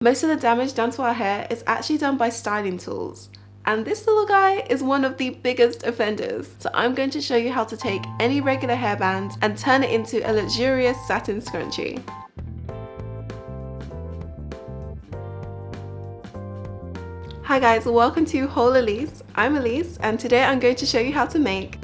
Most of the damage done to our hair is actually done by styling tools. And this little guy is one of the biggest offenders. So I'm going to show you how to take any regular hairband and turn it into a luxurious satin scrunchie. Hi guys, welcome to WholeElise. I'm Elise and today I'm going to show you how to make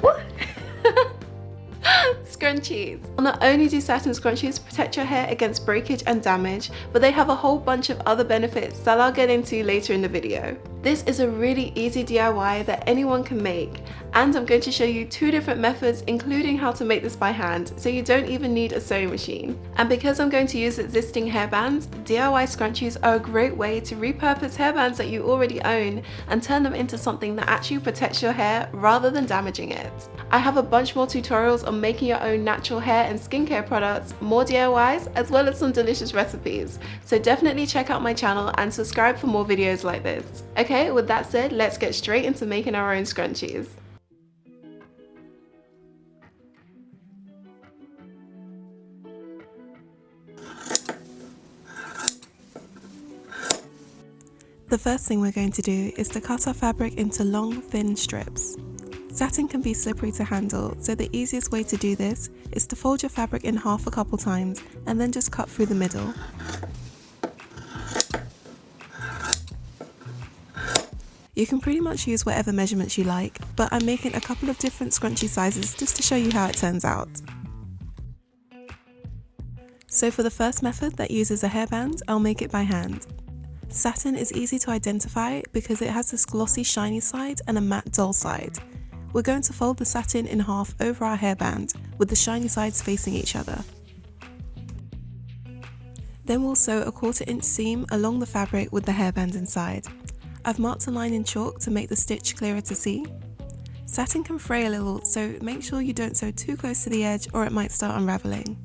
scrunchies. Not only do satin scrunchies protect your hair against breakage and damage, but they have a whole bunch of other benefits that I'll get into later in the video. This is a really easy DIY that anyone can make, and I'm going to show you two different methods, including how to make this by hand, so you don't even need a sewing machine. And because I'm going to use existing hairbands, DIY scrunchies are a great way to repurpose hairbands that you already own and turn them into something that actually protects your hair rather than damaging it. I have a bunch more tutorials on making your own natural hair and skincare products, more DIYs, as well as some delicious recipes. So definitely check out my channel and subscribe for more videos like this. Okay, with that said, let's get straight into making our own scrunchies. The first thing we're going to do is to cut our fabric into long, thin strips. Satin can be slippery to handle, so the easiest way to do this is to fold your fabric in half a couple times and then just cut through the middle. You can pretty much use whatever measurements you like, but I'm making a couple of different scrunchie sizes just to show you how it turns out. So for the first method that uses a hairband, I'll make it by hand. Satin is easy to identify because it has this glossy shiny side and a matte dull side. We're going to fold the satin in half over our hairband with the shiny sides facing each other. Then we'll sew a 1/4 inch seam along the fabric with the hairband inside. I've marked a line in chalk to make the stitch clearer to see. Satin can fray a little, so make sure you don't sew too close to the edge or it might start unraveling.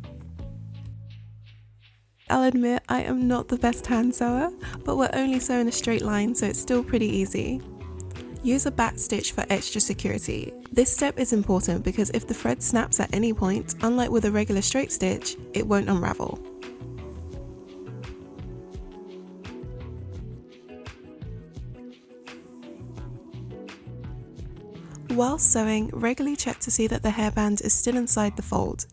I'll admit I am not the best hand sewer, but we're only sewing a straight line, so it's still pretty easy. Use a back stitch for extra security. This step is important because if the thread snaps at any point, unlike with a regular straight stitch, it won't unravel. While sewing, regularly check to see that the hairband is still inside the fold.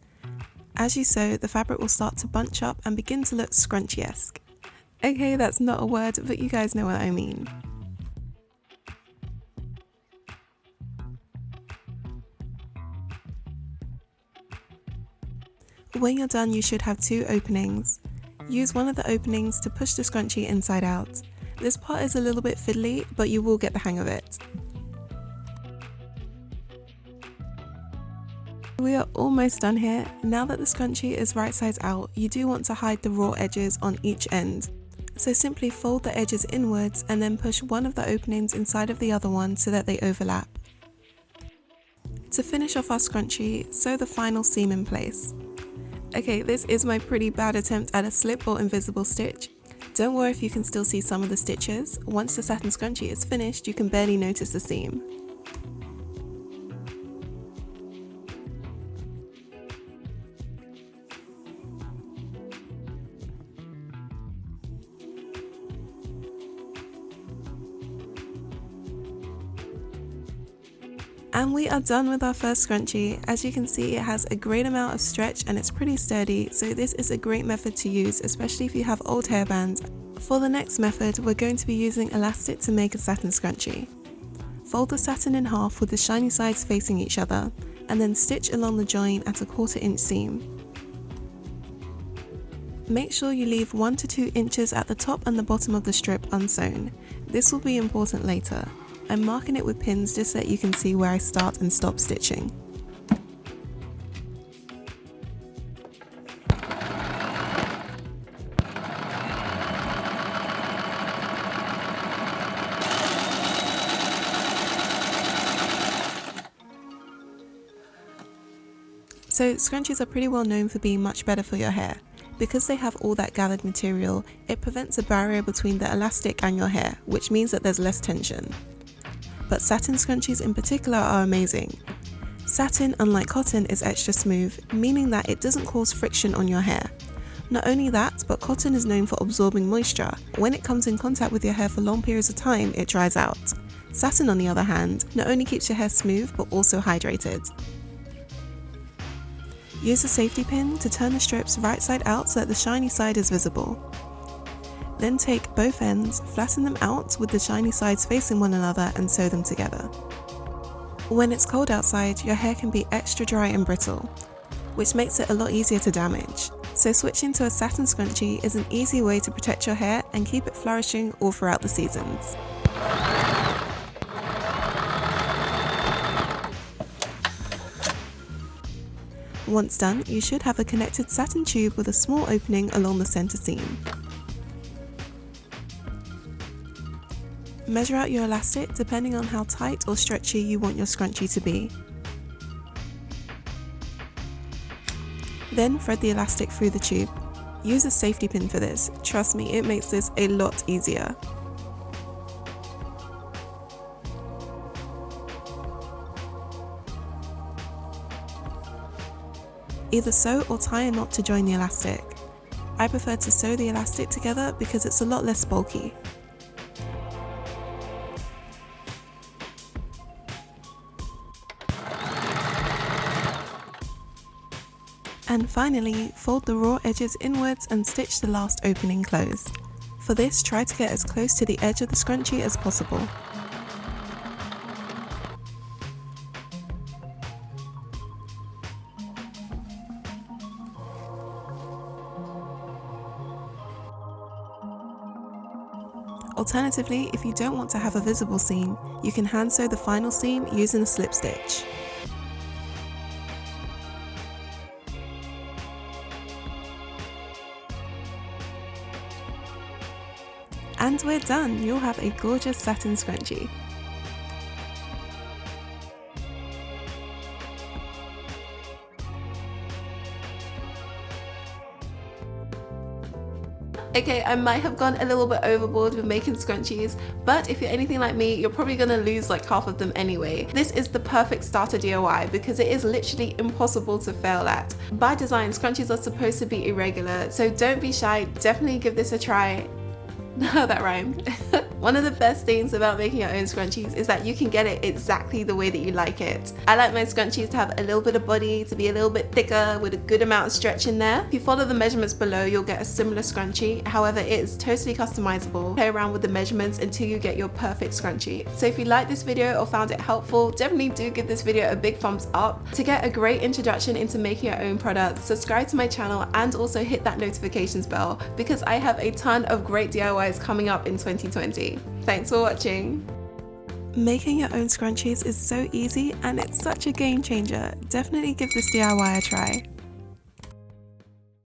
As you sew, the fabric will start to bunch up and begin to look scrunchie-esque. Okay, that's not a word, but you guys know what I mean. When you're done, you should have two openings. Use one of the openings to push the scrunchie inside out. This part is a little bit fiddly, but you will get the hang of it. We are almost done here. Now that the scrunchie is right sides out, you do want to hide the raw edges on each end. So simply fold the edges inwards and then push one of the openings inside of the other one so that they overlap. To finish off our scrunchie, sew the final seam in place. Okay, this is my pretty bad attempt at a slip or invisible stitch. Don't worry if you can still see some of the stitches. Once the satin scrunchie is finished, you can barely notice the seam. And we are done with our first scrunchie. As you can see, it has a great amount of stretch and it's pretty sturdy, so this is a great method to use, especially if you have old hairbands. For the next method, we're going to be using elastic to make a satin scrunchie. Fold the satin in half with the shiny sides facing each other, and then stitch along the join at a 1/4 inch seam. Make sure you leave 1 to 2 inches at the top and the bottom of the strip unsewn. This will be important later. I'm marking it with pins just so that you can see where I start and stop stitching. So scrunchies are pretty well known for being much better for your hair. Because they have all that gathered material, it prevents a barrier between the elastic and your hair, which means that there's less tension. But satin scrunchies in particular are amazing. Satin, unlike cotton, is extra smooth, meaning that it doesn't cause friction on your hair. Not only that, but cotton is known for absorbing moisture. When it comes in contact with your hair for long periods of time, it dries out. Satin, on the other hand, not only keeps your hair smooth, but also hydrated. Use a safety pin to turn the strips right side out so that the shiny side is visible. Then take both ends, flatten them out with the shiny sides facing one another and sew them together. When it's cold outside, your hair can be extra dry and brittle, which makes it a lot easier to damage. So switching to a satin scrunchie is an easy way to protect your hair and keep it flourishing all throughout the seasons. Once done, you should have a connected satin tube with a small opening along the center seam. Measure out your elastic depending on how tight or stretchy you want your scrunchie to be. Then thread the elastic through the tube. Use a safety pin for this. Trust me, it makes this a lot easier. Either sew or tie a knot to join the elastic. I prefer to sew the elastic together because it's a lot less bulky. And finally, fold the raw edges inwards and stitch the last opening closed. For this, try to get as close to the edge of the scrunchie as possible. Alternatively, if you don't want to have a visible seam, you can hand sew the final seam using a slip stitch. And we're done! You'll have a gorgeous satin scrunchie. Okay, I might have gone a little bit overboard with making scrunchies, but if you're anything like me, you're probably gonna lose like half of them anyway. This is the perfect starter DIY because it is literally impossible to fail at. By design, scrunchies are supposed to be irregular, so don't be shy, definitely give this a try. That rhymed. One of the best things about making your own scrunchies is that you can get it exactly the way that you like it. I like my scrunchies to have a little bit of body, to be a little bit thicker with a good amount of stretch in there. If you follow the measurements below, you'll get a similar scrunchie. However, it is totally customizable. Play around with the measurements until you get your perfect scrunchie. So if you liked this video or found it helpful, definitely do give this video a big thumbs up. To get a great introduction into making your own products, subscribe to my channel and also hit that notifications bell because I have a ton of great DIYs coming up in 2020. Thanks for watching. Making your own scrunchies is so easy and it's such a game changer. Definitely give this DIY a try.